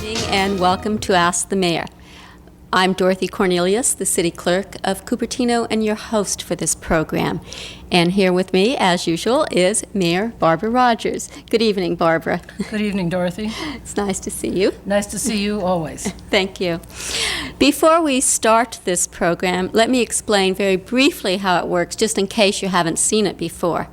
And welcome to Ask the Mayor. I'm Dorothy Cornelius, the City Clerk of Cupertino, and your host for this program. And here with me, as usual, is Mayor Barbara Rogers. Good evening, Barbara. Good evening, Dorothy. It's nice to see you. Nice to see you always. Thank you. Before we start this program, let me explain very briefly how it works, just in case you haven't seen it before.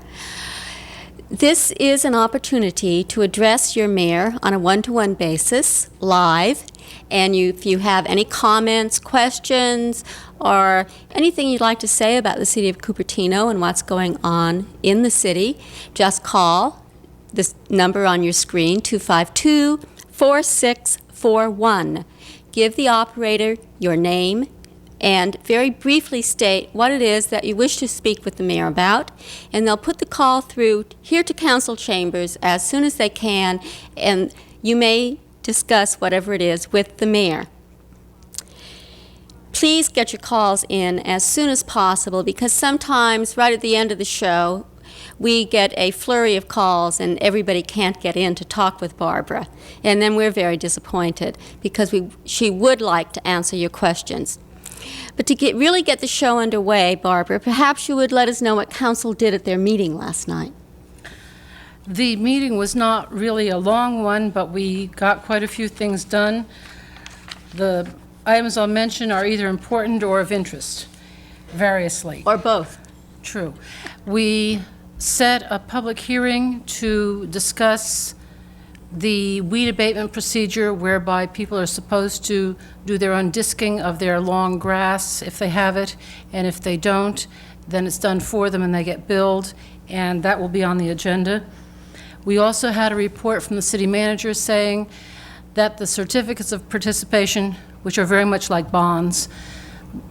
This is an opportunity to address your mayor on a one-to-one basis, live, and if you have any comments, questions, or anything you'd like to say about the city of Cupertino and what's going on in the city, just call this number on your screen, 252-4641. Give the operator your name and very briefly state what it is that you wish to speak with the mayor about, and they'll put the call through here to council chambers as soon as they can, and you may discuss whatever it is with the mayor. Please get your calls in as soon as possible, because sometimes right at the end of the show we get a flurry of calls and everybody can't get in to talk with Barbara, and then we're very disappointed because she would like to answer your questions. But to really get the show underway, Barbara, perhaps you would let us know what council did at their meeting last night. The meeting was not really a long one, but we got quite a few things done. The items I'll mention are either important or of interest, variously. Or both. True. We set a public hearing to discuss the weed abatement procedure, whereby people are supposed to do their own disking of their long grass if they have it, and if they don't, then it's done for them and they get billed, and that will be on the agenda. We also had a report from the city manager saying that the certificates of participation, which are very much like bonds,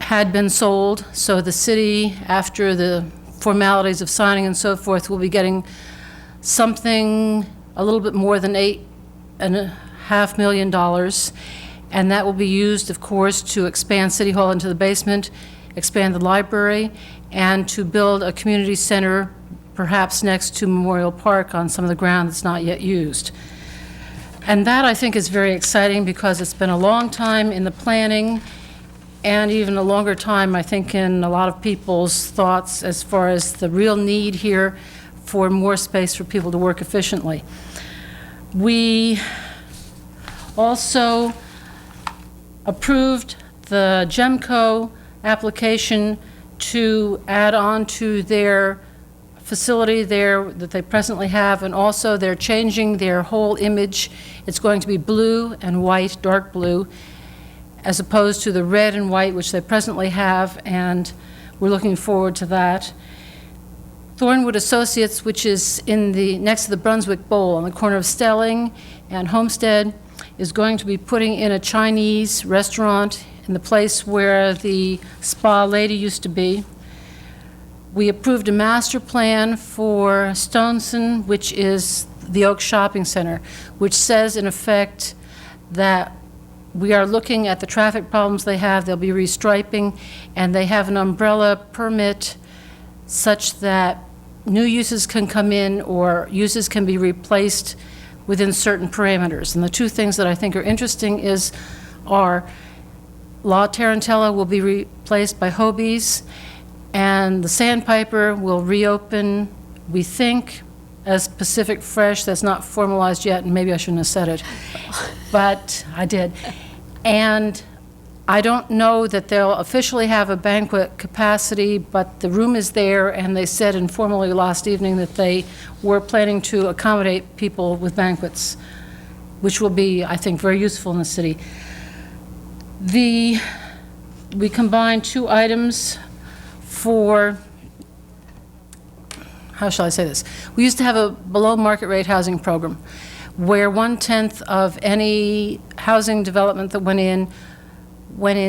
had been sold, so the city, after the formalities of signing and so forth, will be getting something a little bit more than $8.5 million, and that will be used, of course, to expand City Hall into the basement, expand the library, and to build a community center, perhaps next to Memorial Park on some of the ground that's not yet used. And that, I think, is very exciting because it's been a long time in the planning, and even a longer time, I think, in a lot of people's thoughts as far as the real need here for more space for people to work efficiently. We also approved the GEMCO application to add on to their facility there that they presently have, and also they're changing their whole image. It's going to be blue and white, dark blue, as opposed to the red and white which they presently have, and we're looking forward to that. Thornwood Associates, which is next to the Brunswick Bowl on the corner of Stelling and Homestead, is going to be putting in a Chinese restaurant in the place where the Spa Lady used to be. We approved a master plan for Stoneson, which is the Oak Shopping Center, which says in effect that we are looking at the traffic problems they have. They'll be restriping, and they have an umbrella permit such that new uses can come in or uses can be replaced within certain parameters. And the two things that I think are interesting are La Tarantella will be replaced by Hobie's, and the Sandpiper will reopen, we think, as Pacific Fresh. That's not formalized yet, and maybe I shouldn't have said it, but I did. And I don't know that they'll officially have a banquet capacity, but the room is there, and they said informally last evening that they were planning to accommodate people with banquets, which will be, I think, very useful in the city. We combined two items for, how shall I say this? We used to have a below market rate housing program where 1/10 of any housing development that went in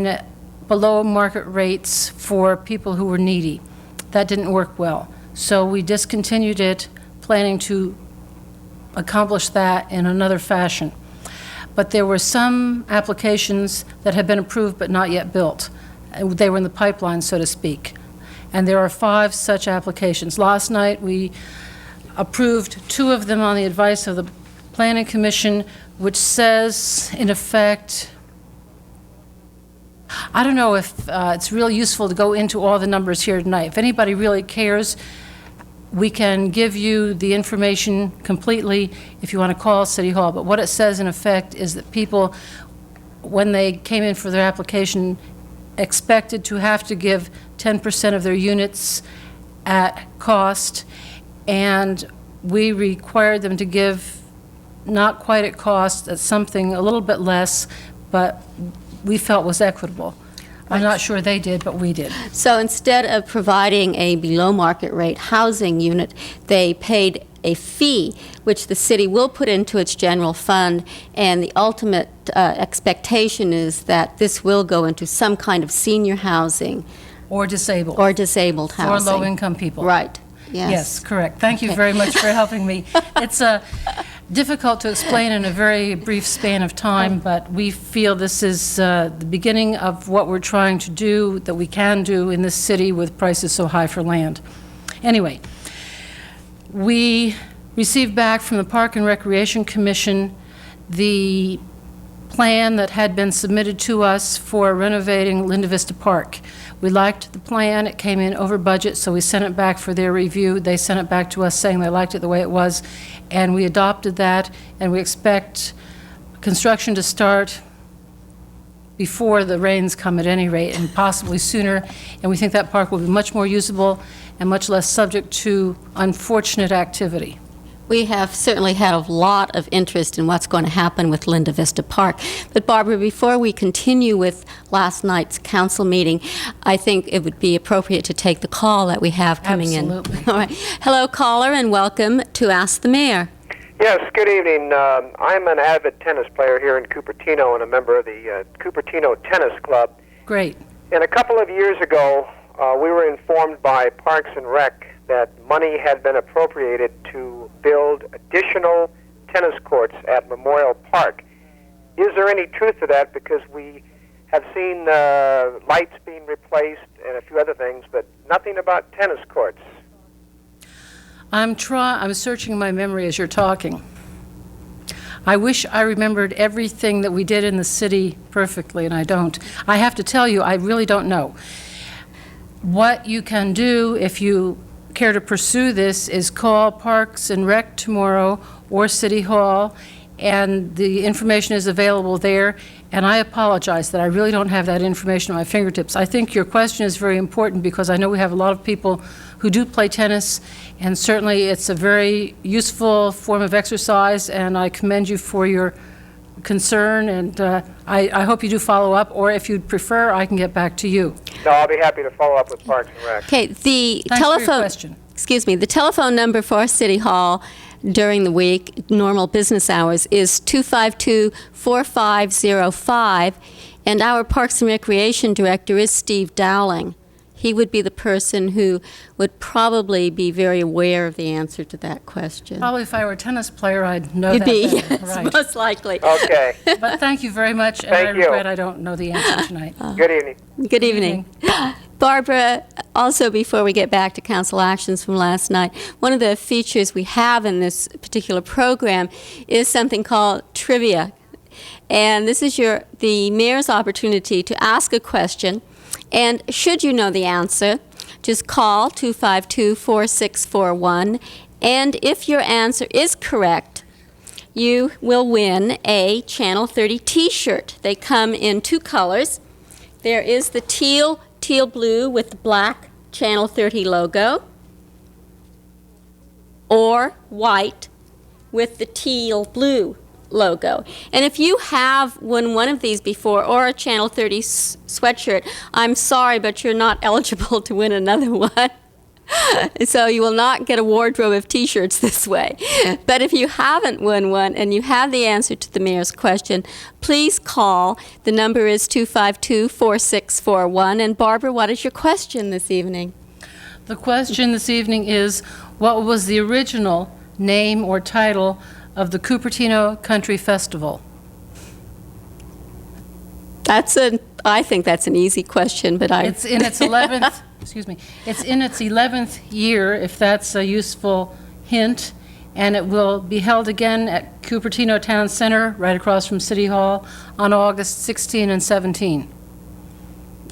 at below market rates for people who were needy. That didn't work well. So we discontinued it, planning to accomplish that in another fashion. But there were some applications that had been approved but not yet built. They were in the pipeline, so to speak. And there are 5 such applications. Last night we approved 2 of them on the advice of the Planning Commission, which says, in effect, I don't know if it's really useful to go into all the numbers here tonight. If anybody really cares, we can give you the information completely if you want to call City Hall. But what it says, in effect, is that people, when they came in for their application, expected to have to give 10% of their units at cost, and we required them to give not quite at cost, at something a little bit less, but we felt was equitable. I'm not sure they did, but we did. So instead of providing a below-market rate housing unit, they paid a fee, which the city will put into its general fund, and the ultimate expectation is that this will go into some kind of senior housing. Or disabled. Or disabled housing. For low-income people. Right, yes. Yes, correct. Thank you very much for helping me. It's difficult to explain in a very brief span of time, but we feel this is the beginning of what we're trying to do, that we can do in this city with prices so high for land. Anyway, we received back from the Park and Recreation Commission the plan that had been submitted to us for renovating Linda Vista Park. We liked the plan. It came in over budget, so we sent it back for their review. They sent it back to us saying they liked it the way it was, and we adopted that, and we expect construction to start before the rains come at any rate, and possibly sooner, and we think that park will be much more usable and much less subject to unfortunate activity. We have certainly had a lot of interest in what's going to happen with Linda Vista Park. But Barbara, before we continue with last night's council meeting, I think it would be appropriate to take the call that we have coming Absolutely. in. All right. Hello, caller, and welcome to Ask the Mayor. Yes, good evening. I'm an avid tennis player here in Cupertino and a member of the Cupertino Tennis Club. Great. And a couple of years ago, we were informed by Parks and Rec that money had been appropriated to build additional tennis courts at Memorial Park. Is there any truth to that? Because we have seen lights being replaced and a few other things, but nothing about tennis courts. I'm searching my memory as you're talking. I wish I remembered everything that we did in the city perfectly, and I don't. I have to tell you, I really don't know. What you can do if you care to pursue this is call Parks and Rec tomorrow or City Hall, and the information is available there. And I apologize that I really don't have that information at my fingertips. I think your question is very important because I know we have a lot of people who do play tennis, and certainly it's a very useful form of exercise, and I commend you for your concern, and I hope you do follow up, or if you'd prefer, I can get back to you. No, I'll be happy to follow up with Parks and Rec. Okay, the Thanks for your telephone. question. Excuse me. The telephone number for City Hall during the week, normal business hours, is 252-4505, and our Parks and Recreation Director is Steve Dowling. He would be the person who would probably be very aware of the answer to that question. Probably if I were a tennis player, I'd know You'd that be, better. yes, Right. most likely. Okay. But thank you very much, and Thank I you. regret I don't know the answer tonight. Good evening. Good evening. Barbara, also before we get back to council actions from last night, one of the features we have in this particular program is something called trivia. And this is the mayor's opportunity to ask a question. And should you know the answer, just call 252-4641. And if your answer is correct, you will win a Channel 30 T-shirt. They come in two colors. There is the teal blue with the black Channel 30 logo, or white with the teal blue logo. And if you have won one of these before, or a Channel 30 sweatshirt, I'm sorry, but you're not eligible to win another one. So you will not get a wardrobe of T-shirts this way. But if you haven't won one and you have the answer to the mayor's question, please call. The number is 252-4641. And Barbara, what is your question this evening? The question this evening is, what was the original name or title of the Cupertino Country Festival? I think that's an easy question, but It's in its 11th, excuse me, it's in its 11th year, if that's a useful hint, and it will be held again at Cupertino Town Center, right across from City Hall, on August 16 and 17.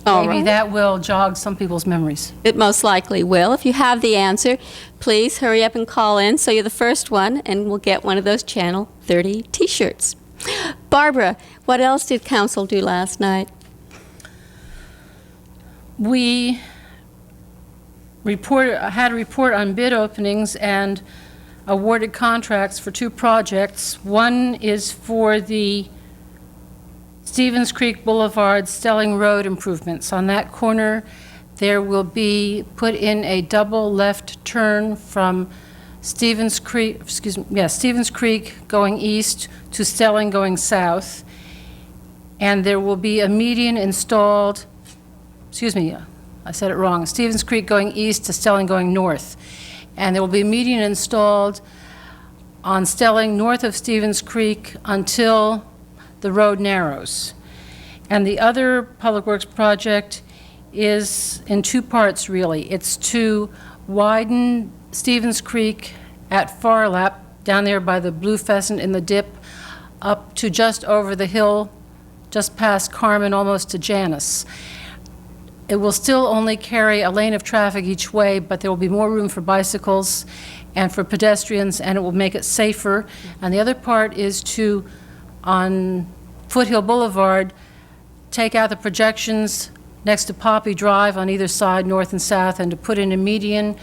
All Maybe right. that will jog some people's memories. It most likely will. If you have the answer, please hurry up and call in so you're the first one, and we'll get one of those Channel 30 T-shirts. Barbara, what else did council do last night? We had a report on bid openings and awarded contracts for 2 projects. One is for the Stevens Creek Boulevard, Stelling Road improvements. On that corner, there will be put in a double left turn from Stevens Creek going east to Stelling going south. And there will be a median installed, I said it wrong, Stevens Creek going east to Stelling going north. And there will be a median installed on Stelling north of Stevens Creek until the road narrows. And the other Public Works project is in 2 parts, really. It's to widen Stevens Creek at Far Lap, down there by the Blue Pheasant in the dip, up to just over the hill, just past Carmen, almost to Janus. It will still only carry a lane of traffic each way, but there will be more room for bicycles and for pedestrians, and it will make it safer. And the other part is to, on Foothill Boulevard, take out the projections next to Poppy Drive on either side, north and south, and to put in a median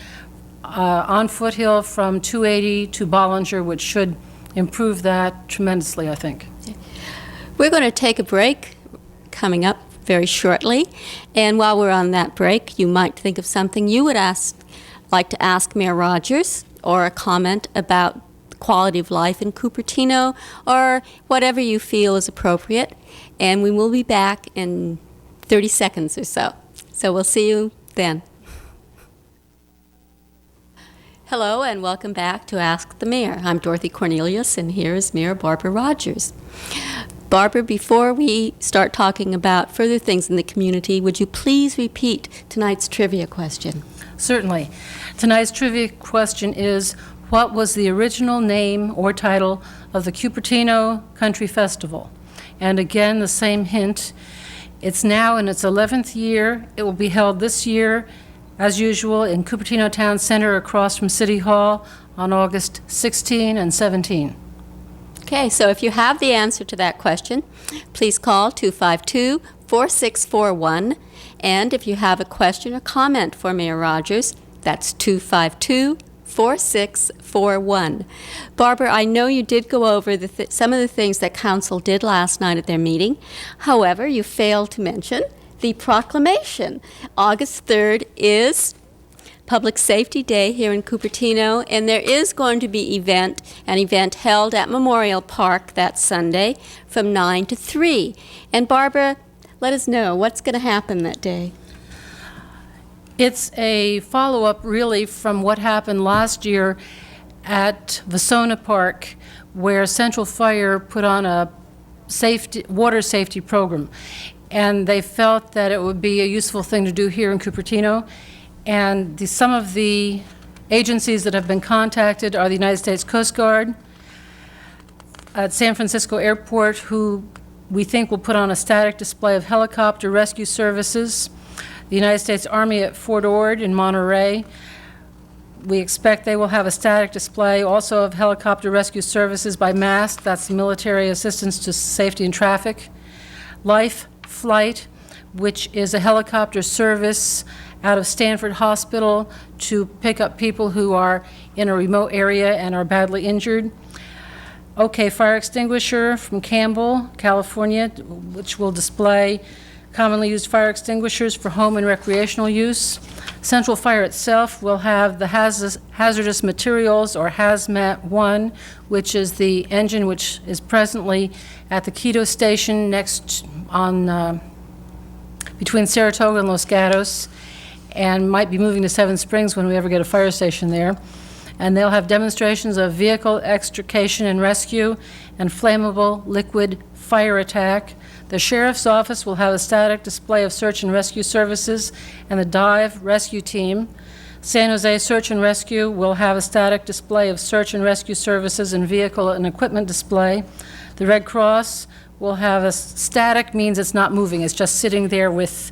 on Foothill from 280 to Bollinger, which should improve that tremendously, I think. We're going to take a break coming up very shortly, and while we're on that break, you might think of something you would like to ask Mayor Rogers, or a comment about quality of life in Cupertino, or whatever you feel is appropriate. And we will be back in 30 seconds or so. So we'll see you then. Hello, and welcome back to Ask the Mayor. I'm Dorothy Cornelius, and here is Mayor Barbara Rogers. Barbara, before we start talking about further things in the community, would you please repeat tonight's trivia question? Certainly. Tonight's trivia question is, what was the original name or title of the Cupertino Country Festival? And again, the same hint. It's now in its 11th year. It will be held this year, as usual, in Cupertino Town Center across from City Hall on August 16 and 17. Okay, so if you have the answer to that question, please call 252-4641. And if you have a question or comment for Mayor Rogers, that's 252-4641. Barbara, I know you did go over some of the things that council did last night at their meeting. However, you failed to mention the proclamation. August 3rd is Public Safety Day here in Cupertino, and there is going to be an event held at Memorial Park that Sunday from 9 to 3. And Barbara, let us know what's going to happen that day. It's a follow-up, really, from what happened last year at Vasona Park, where Central Fire put on a water safety program. And they felt that it would be a useful thing to do here in Cupertino. And some of the agencies that have been contacted are the United States Coast Guard at San Francisco Airport, who we think will put on a static display of helicopter rescue services, the United States Army at Fort Ord in Monterey. We expect they will have a static display also of helicopter rescue services by MAST, that's Military Assistance to Safety and Traffic. Life Flight, which is a helicopter service out of Stanford Hospital to pick up people who are in a remote area and are badly injured. OK Fire Extinguisher from Campbell, California, which will display commonly used fire extinguishers for home and recreational use. Central Fire itself will have the hazardous materials, or Hazmat 1, which is the engine which is presently at the Quito station next on between Saratoga and Los Gatos, and might be moving to Seven Springs when we ever get a fire station there. And they'll have demonstrations of vehicle extrication and rescue and flammable liquid fire attack. The Sheriff's Office will have a static display of search and rescue services and the dive rescue team. San Jose Search and Rescue will have a static display of search and rescue services and vehicle and equipment display. The Red Cross will have a static, means it's not moving, it's just sitting there with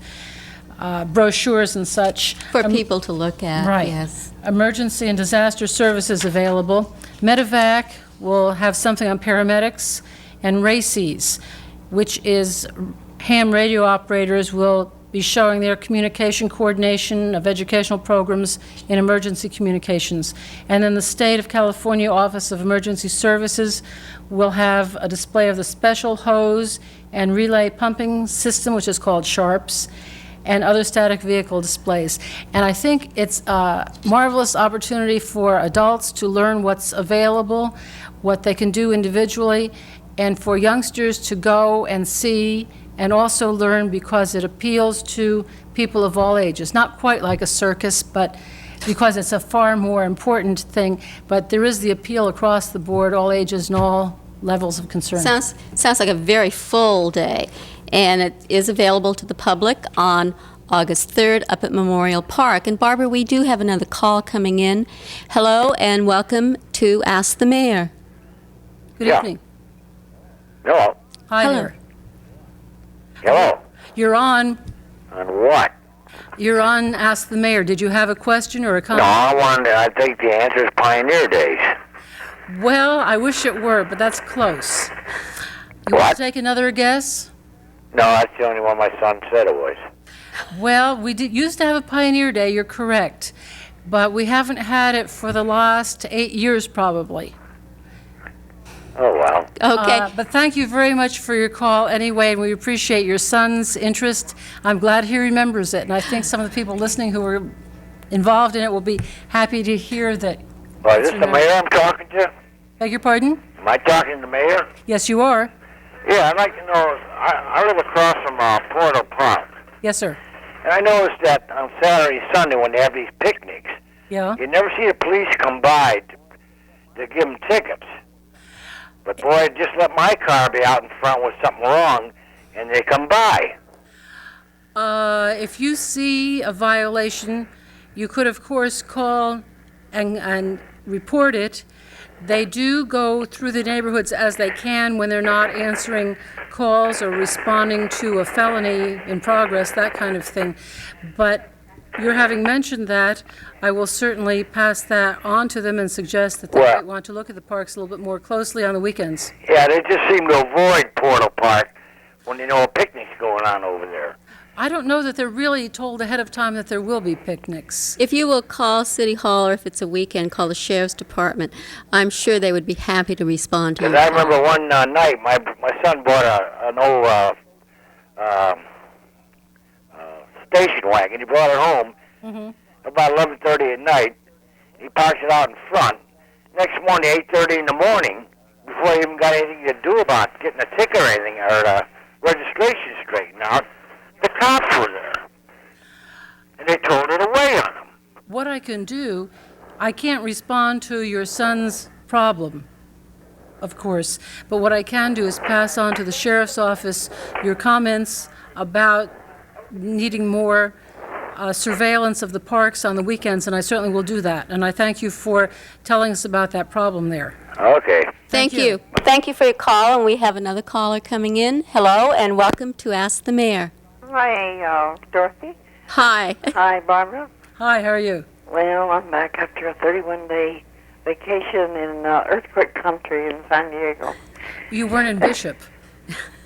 brochures and such. For people to look at, Right. yes. Emergency and disaster services available. Medevac will have something on paramedics, and RACES, which is ham radio operators, will be showing their communication coordination of educational programs in emergency communications. And then the State of California Office of Emergency Services will have a display of the special hose and relay pumping system, which is called SHARPS, and other static vehicle displays. And I think it's a marvelous opportunity for adults to learn what's available, what they can do individually, and for youngsters to go and see and also learn, because it appeals to people of all ages. Not quite like a circus, but because it's a far more important thing, but there is the appeal across the board, all ages and all levels of concern. Sounds like a very full day, and it is available to the public on August 3rd up at Memorial Park. And Barbara, we do have another call coming in. Hello, and welcome to Ask the Mayor. Good Yeah. evening. Hello. Hi Hello. there. Hello. You're on On what? Ask the Mayor. Did you have a question or a No, comment? I think the answer is Pioneer Days. Well, I wish it were, but that's close. You want What? to take another guess? No, that's the only one my son said it was. Well, we used to have a Pioneer Day, you're correct, but we haven't had it for the last 8 years probably. Oh, well. Okay. But thank you very much for your call anyway, and we appreciate your son's interest. I'm glad he remembers it, and I think some of the people listening who were involved in it will be happy to hear that. Well, is it's this the remembered. mayor I'm talking to? Beg your pardon? Am I talking to the mayor? Yes, you are. Yeah, I'd like to know, I live across from Portal Park, Yes, sir. and I noticed that on Saturday and Sunday when they have these picnics, Yeah. you never see the police come by to give them tickets. But boy, just let my car be out in front with something wrong, and they come by. If you see a violation, you could, of course, call and report it. They do go through the neighborhoods as they can when they're not answering calls or responding to a felony in progress, that kind of thing. But you're having mentioned that, I will certainly pass that on to them and suggest that they Well- might want to look at the parks a little bit more closely on the weekends. Yeah, they just seem to avoid Portal Park when they know a picnic's going on over there. I don't know that they're really told ahead of time that there will be picnics. If you will call City Hall, or if it's a weekend, call the Sheriff's Department, I'm sure they would be happy to respond to you. Because I remember one night, my son bought an old station wagon. He brought it home about 11:30 at night. He parks it out in front. Next morning, 8:30 in the morning, before he even got anything to do about getting a ticket or anything, or the registration straightened out, the cops were there. And they towed it away on him. What I can do, I can't respond to your son's problem, of course, but what I can do is pass on to the sheriff's office your comments about needing more surveillance of the parks on the weekends, and I certainly will do that. And I thank you for telling us about that problem there. Okay. Thank Thank you. you. Thank you for your call, and we have another caller coming in. Hello, and welcome to Ask the Mayor. Hi, Dorothy. Hi. Hi, Barbara. Hi, how are you? Well, I'm back after a 31-day vacation in earthquake country in San Diego. You weren't in Bishop.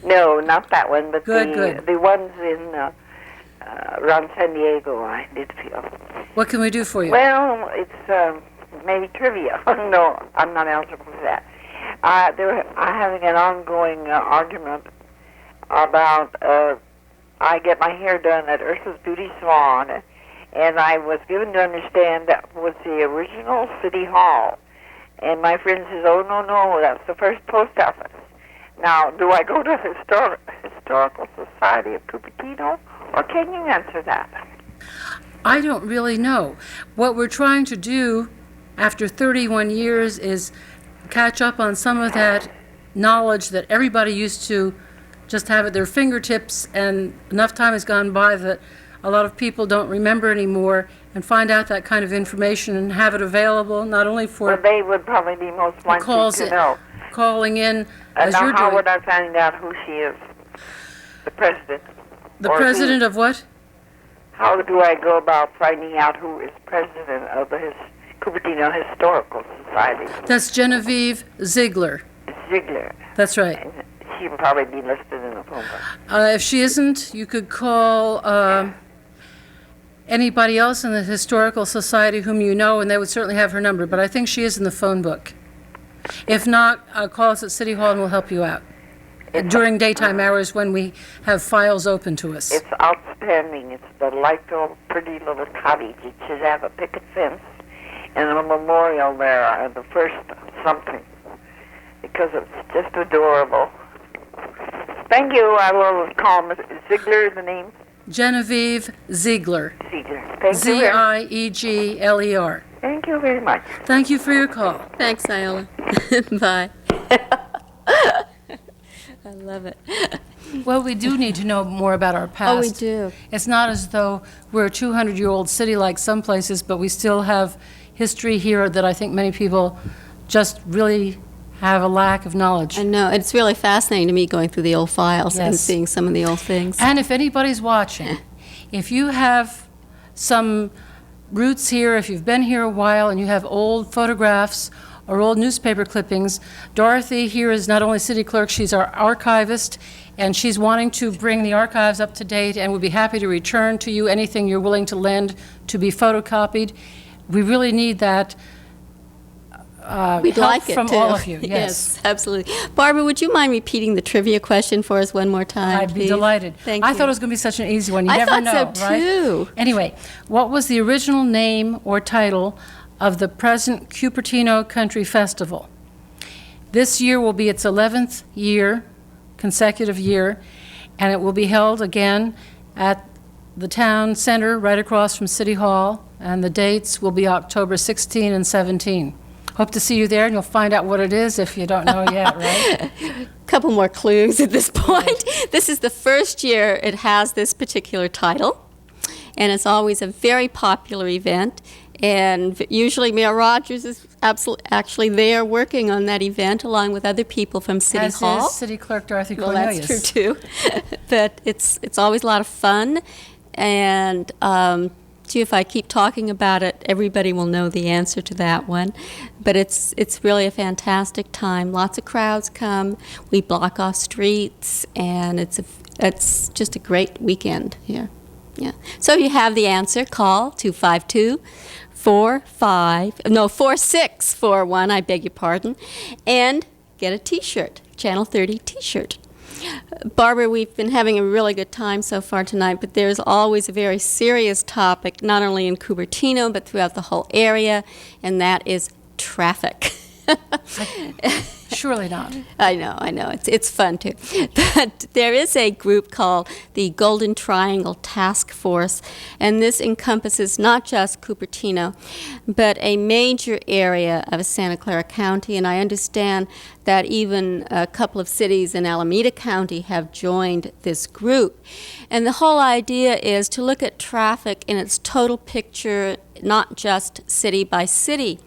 No, not that one, but Good. the ones in around San Diego I did feel. What can we do for you? Well, it's maybe trivia. No, I'm not eligible for that. They were having an ongoing argument about I get my hair done at Ursa's Beauty Salon, and I was given to understand that was the original City Hall. And my friend says, oh, no, that's the first post office. Now, do I go to Historical Society of Cupertino, or can you answer that? I don't really know. What we're trying to do after 31 years is catch up on some of that knowledge that everybody used to just have at their fingertips, and enough time has gone by that a lot of people don't remember anymore, and find out that kind of information and have it available, not only Well, for they would probably be most likely calls to know. calling in, And as now you're how doing. would I find out who she is? The president? The Or president of what? How do I go about finding out who is president of the Cupertino Historical Society? That's Genevieve Ziegler. Ziegler. That's right. And she would probably be listed in the phone book. If she isn't, you could call anybody else in the Historical Society whom you know, and they would certainly have her number, but I think she is in the phone book. If not, call us at City Hall and we'll help you out during daytime hours when we have files open to us. It's outstanding. It's delightful, pretty little cottage. It should have a picket fence and a memorial there, the first something, because it's just adorable. Thank you. I will call Ms. Ziegler, the name? Genevieve Ziegler. Ziegler. Thank you. Ziegler. Thank you very much. Thank you for your call. Thanks, Iola. Bye. I love it. Well, we do need to know more about our past. Oh, we do. It's not as though we're a 200-year-old city like some places, but we still have history here that I think many people just really have a lack of knowledge. I know. It's really fascinating to me going through the old files and Yes. seeing some of the old things. And if anybody's watching, if you have some roots here, if you've been here a while and you have old photographs or old newspaper clippings, Dorothy here is not only city clerk, she's our archivist, and she's wanting to bring the archives up to date and would be happy to return to you anything you're willing to lend to be photocopied. We really need that We'd help like it, from too. all of you. Yes, absolutely. Barbara, would you mind repeating the trivia question for us one more time, I'd be please? delighted. Thank I you. thought it was going to be such an easy one. You I never thought know, so, right? too. Anyway, what was the original name or title of the present Cupertino Country Festival? This year will be its 11th consecutive year, and it will be held again at the town center right across from City Hall, and the dates will be October 16 and 17. Hope to see you there, and you'll find out what it is if you don't know yet, right? Couple more clues at this point. This is the first year it has this particular title, and it's always a very popular event. And usually Mayor Rogers is actually there working on that event along with other people from City As Hall. is City Clerk Dorothy Well, Cornelius. that's true too. But it's always a lot of fun, and gee, if I keep talking about it, everybody will know the answer to that one. But it's really a fantastic time. Lots of crowds come. We block off streets, and it's just a great weekend here. Yeah. So if you have the answer, call 4641, I beg your pardon, and get a T-shirt, Channel 30 T-shirt. Barbara, we've been having a really good time so far tonight, but there's always a very serious topic, not only in Cupertino, but throughout the whole area, and that is traffic. Surely not. I know. It's fun too. But there is a group called the Golden Triangle Task Force, and this encompasses not just Cupertino, but a major area of Santa Clara County, and I understand that even a couple of cities in Alameda County have joined this group. And the whole idea is to look at traffic in its total picture, not just city by city.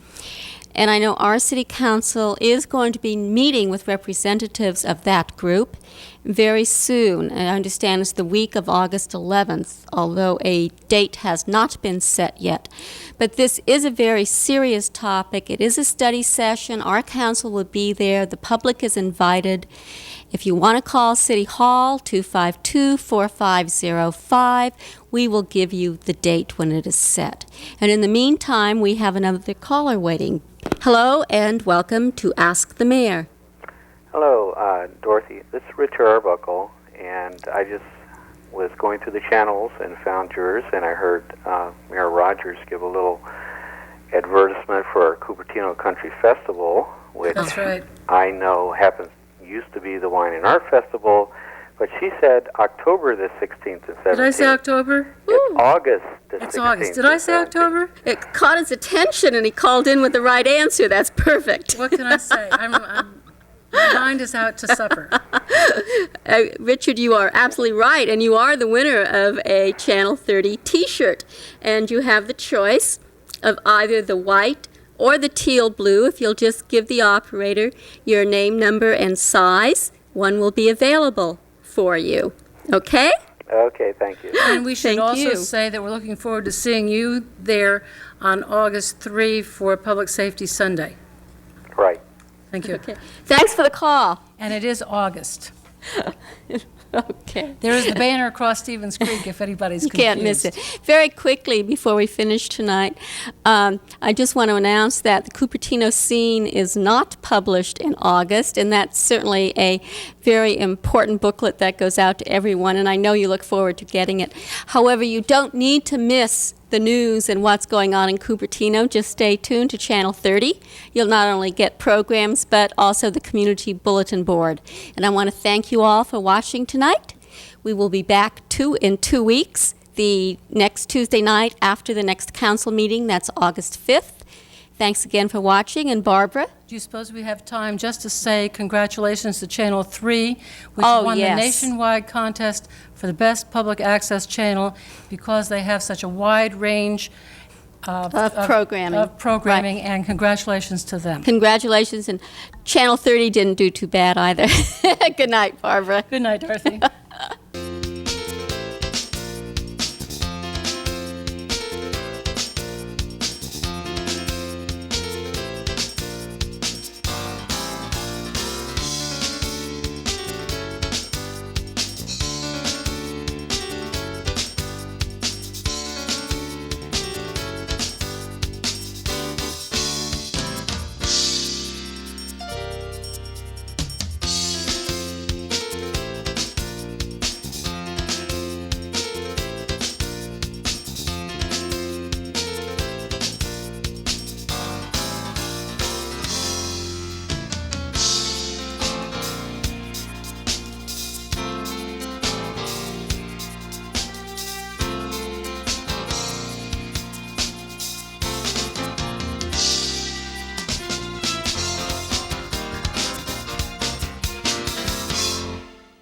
And I know our city council is going to be meeting with representatives of that group very soon. And I understand it's the week of August 11th, although a date has not been set yet. But this is a very serious topic. It is a study session. Our council will be there. The public is invited. If you want to call City Hall, 252-4505, we will give you the date when it is set. And in the meantime, we have another caller waiting. Hello, and welcome to Ask the Mayor. Hello, Dorothy. This is Rich Arbuckle, and I just was going through the channels and found yours, and I heard Mayor Rogers give a little advertisement for our Cupertino Country Festival, which That's right. I know used to be the Wine and Art Festival, but she said October the 16th and 17th. Did I say October? It's August the 16th. It's August. Did I say and 17th. October? It caught his attention, and he called in with the right answer. That's perfect. What can I say? My mind is out to supper. Richard, you are absolutely right, and you are the winner of a Channel 30 T-shirt. And you have the choice of either the white or the teal blue. If you'll just give the operator your name, number, and size, one will be available for you. Okay? Okay, thank you. And we should Thank also you. say that we're looking forward to seeing you there on August 3 for Public Safety Sunday. Right. Thank you. Okay. Thanks for the call. And it is August. Okay. There is the banner across Stevens Creek if anybody's You confused. can't miss it. Very quickly, before we finish tonight, I just want to announce that the Cupertino Scene is not published in August, and that's certainly a very important booklet that goes out to everyone, and I know you look forward to getting it. However, you don't need to miss the news and what's going on in Cupertino. Just stay tuned to Channel 30. You'll not only get programs, but also the community bulletin board. And I want to thank you all for watching tonight. We will be back in 2 weeks, the next Tuesday night after the next council meeting. That's August 5th. Thanks again for watching. And Barbara? Do you suppose we have time just to say congratulations to Channel 3, which Oh, won yes. the nationwide contest for the best public access channel because they have such a wide range of programming. and congratulations to them. Congratulations. And Channel 30 didn't do too bad either. Good night, Barbara. Good night, Dorothy.